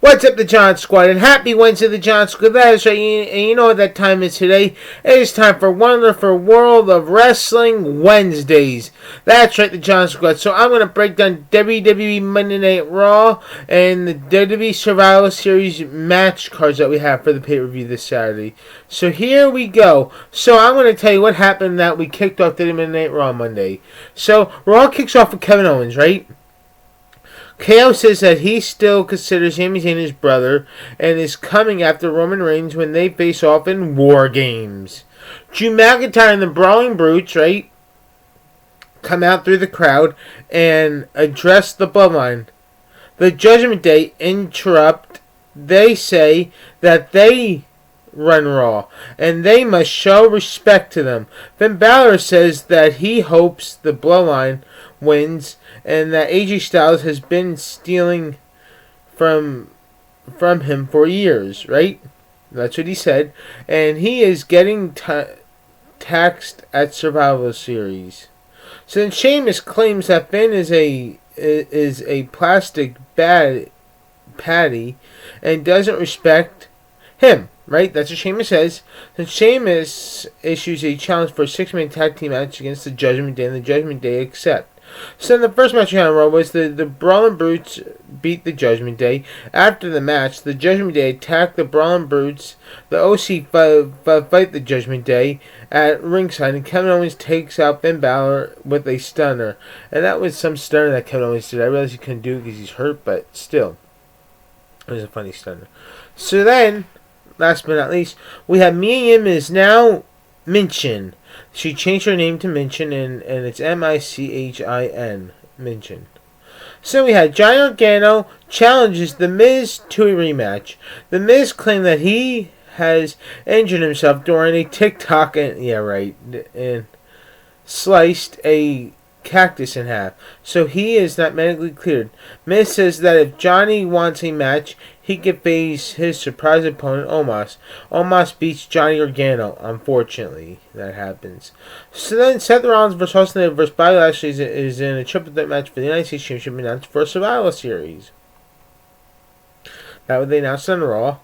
What's up, the John Squad, and happy Wednesday, the John Squad. That is right, and you know what that time is today. It is time for Wonderful World of Wrestling Wednesdays. That's right, the John Squad. So I'm going to break down WWE Monday Night Raw and the WWE Survival Series match cards that we have for the pay-per-view this Saturday. So here we go. So I'm going to tell you what happened that we kicked off the Monday Night Raw Monday. So Raw kicks off with Kevin Owens, right? KO says that he still considers Sami Zayn his brother and is coming after Roman Reigns when they face off in War Games. Drew McIntyre and the Brawling Brutes, right, come out through the crowd and address the Bloodline. The Judgment Day interrupt. They say that they run Raw and they must show respect to them. Finn Balor says that he hopes the Bloodline wins and that AJ Styles has been stealing from him for years, right? That's what he said. And he is getting taxed at Survival Series. So then Sheamus claims that Finn is a plastic patty and doesn't respect him, right? That's what Sheamus says. Then Sheamus issues a challenge for a 6-man tag team match against the Judgment Day, and the Judgment Day accept. So in the first match we had on Raw was the Brawling Brutes beat the Judgment Day. After the match, the Judgment Day attacked the Brawling Brutes. The OC fight the Judgment Day at ringside, and Kevin Owens takes out Finn Balor with a stunner. And that was some stunner that Kevin Owens did. I realized he couldn't do it because he's hurt, but still, it was a funny stunner. So then, last but not least, we have Mia Yim is now Minchin. She changed her name to Minchin, and it's Michin. Minchin. So we had Johnny Gargano challenges The Miz to a rematch. The Miz claimed that he has injured himself during a TikTok and sliced a cactus in half. So he is not medically cleared. Miz says that if Johnny wants a match, he could face his surprise opponent, Omos. Omos beats Johnny Gargano. Unfortunately, that happens. So then Seth Rollins vs. Austin Theory vs. Bobby Lashley is in a triple threat match for the United States Championship announced for a Survival Series. That would they announced on Raw.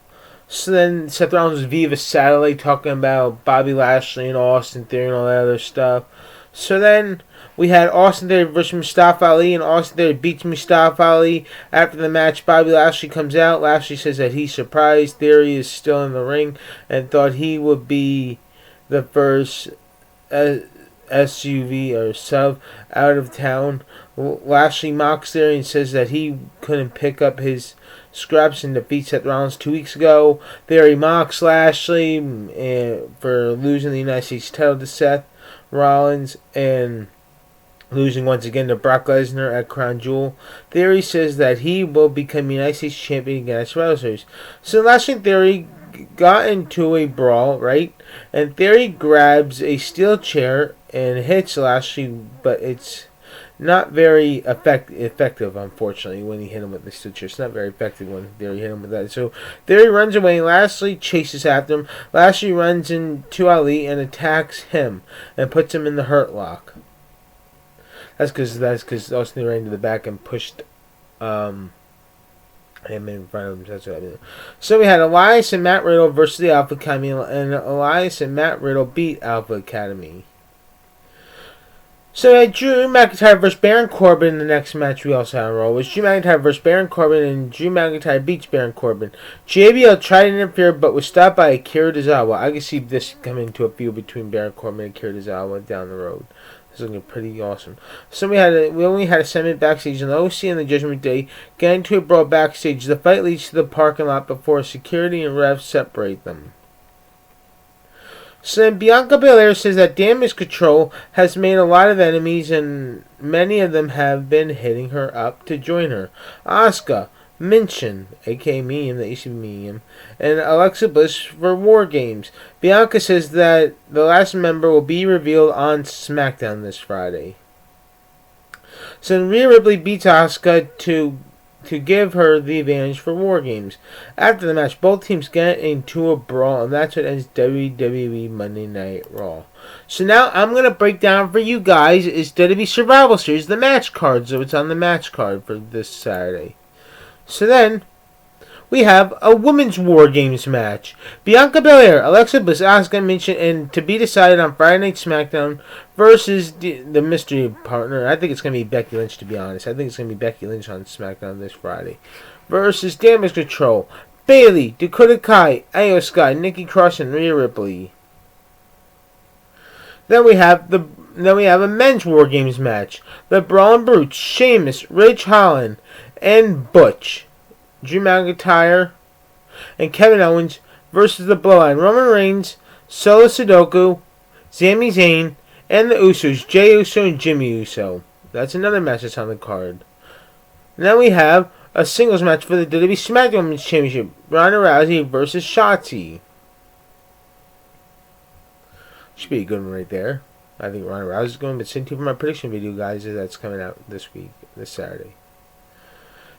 So then Seth Rollins was via satellite talking about Bobby Lashley and Austin Theory and all that other stuff. So then we had Austin Theory versus Mustafa Ali, and Austin Theory beats Mustafa Ali. After the match, Bobby Lashley comes out. Lashley says that he's surprised Theory is still in the ring and thought he would be the first SUV or sub out of town. Lashley mocks Theory and says that he couldn't pick up his scraps and defeat Seth Rollins 2 weeks ago. Theory mocks Lashley for losing the United States title to Seth Rollins and losing once again to Brock Lesnar at Crown Jewel. Theory says that he will become United States champion again at Survivor Series. So Lashley and Theory got into a brawl, right? And Theory grabs a steel chair and hits Lashley, but it's not very effective, unfortunately, when he hit him with the steel chair. It's not very effective when Theory hit him with that. So Theory runs away. Lashley chases after him. Lashley runs into Ali and attacks him and puts him in the Hurt Lock. That's because Austin ran to the back and pushed him in front of him. That's what I mean. So we had Elias and Matt Riddle versus the Alpha Academy, and Elias and Matt Riddle beat Alpha Academy. So we had Drew McIntyre versus Baron Corbin in the next match we also had on Raw. It was Drew McIntyre versus Baron Corbin, and Drew McIntyre beats Baron Corbin. JBL tried to interfere, but was stopped by Akira Tozawa. I can see this coming to a feud between Baron Corbin and Akira Tozawa down the road. This is looking pretty awesome. So we only had a segment backstage, and the OC and the Judgment Day get into a brawl backstage. The fight leads to the parking lot before security and refs separate them. So then Bianca Belair says that Damage Control has made a lot of enemies, and many of them have been hitting her up to join her. Asuka, Minchin, aka Medium, the ACB Medium, and Alexa Bliss for War Games. Bianca says that the last member will be revealed on SmackDown this Friday. So then Rhea Ripley beats Asuka to give her the advantage for War Games. After the match, both teams get into a brawl, and that's what ends WWE Monday Night Raw. So now I'm going to break down for you guys is WWE Survival Series, the match card. So it's on the match card for this Saturday. So then, we have a women's War Games match. Bianca Belair, Alexa Bliss, Asuka, mentioned, and to be decided on Friday Night SmackDown versus the mystery partner. I think it's going to be Becky Lynch, to be honest. I think it's going to be Becky Lynch on SmackDown this Friday. Versus Damage Control, Bayley, Dakota Kai, Io Sky, Nikki Cross, and Rhea Ripley. Then we have a men's War Games match. The Brawling Brutes, Sheamus, Ridge Holland, and Butch, Drew McIntyre, and Kevin Owens versus the Bloodline, Roman Reigns, Solo Sudoku, Sami Zayn, and the Usos, Jey Uso and Jimmy Uso. That's another match that's on the card. And then we have a singles match for the WWE SmackDown Women's Championship, Ronda Rousey versus Shotzi. Should be a good one right there. I think Ronda Rousey is going, but stay tuned for my prediction video, guys, that's coming out this week, this Saturday.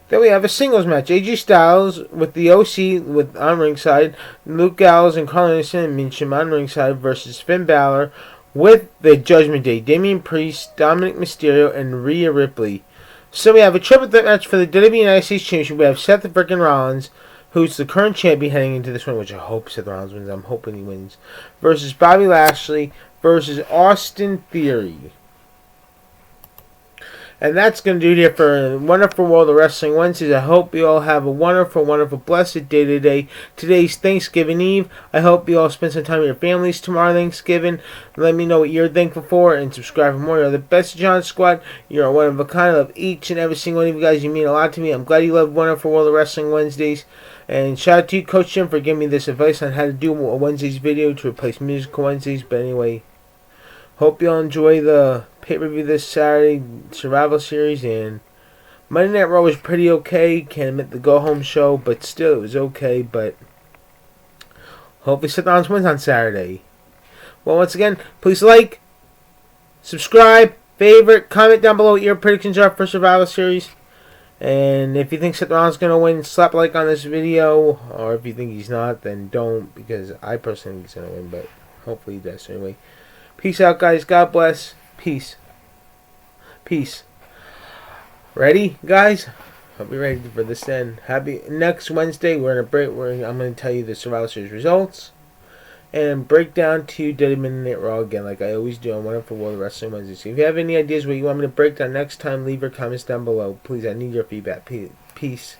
Then we have a singles match. AJ Styles with the OC on ringside, Luke Gallows and Carl Anderson and Mincham on ringside versus Finn Balor with the Judgment Day, Damian Priest, Dominic Mysterio, and Rhea Ripley. So we have a triple threat match for the WWE United States Championship. We have Seth freaking Rollins, who's the current champion heading into this one, which I hope Seth Rollins wins. I'm hoping he wins. Versus Bobby Lashley versus Austin Theory. And that's going to do it here for Wonderful World of Wrestling Wednesdays. I hope you all have a wonderful, wonderful, blessed day today. Today's Thanksgiving Eve. I hope you all spend some time with your families tomorrow Thanksgiving. Let me know what you're thankful for and subscribe for more. You're the best John Squad. You're one of a kind. I love each and every single one of you guys. You mean a lot to me. I'm glad you love Wonderful World of Wrestling Wednesdays. And shout out to you, Coach Jim, for giving me this advice on how to do a Wednesdays video to replace Musical Wednesdays. But anyway, hope you all enjoy the pay-per-view this Saturday, Survival Series, and Monday Night Raw was pretty okay. Can't admit the go-home show, but still, it was okay, but hopefully Seth Rollins wins on Saturday. Well, once again, please like, subscribe, favorite, comment down below what your predictions are for Survival Series. And if you think Seth Rollins is going to win, slap a like on this video, or if you think he's not, then don't, because I personally think he's going to win, but hopefully he does. Anyway, peace out, guys. God bless. Peace. Peace. Ready, guys? I'll be ready for this then. Happy next Wednesday. We're gonna break. I'm gonna tell you the Survival Series results and break down to WWE Monday Night Raw again, like I always do on Wonderful World of Wrestling Wednesday. So if you have any ideas what you want me to break down next time, leave your comments down below. Please, I need your feedback. Peace.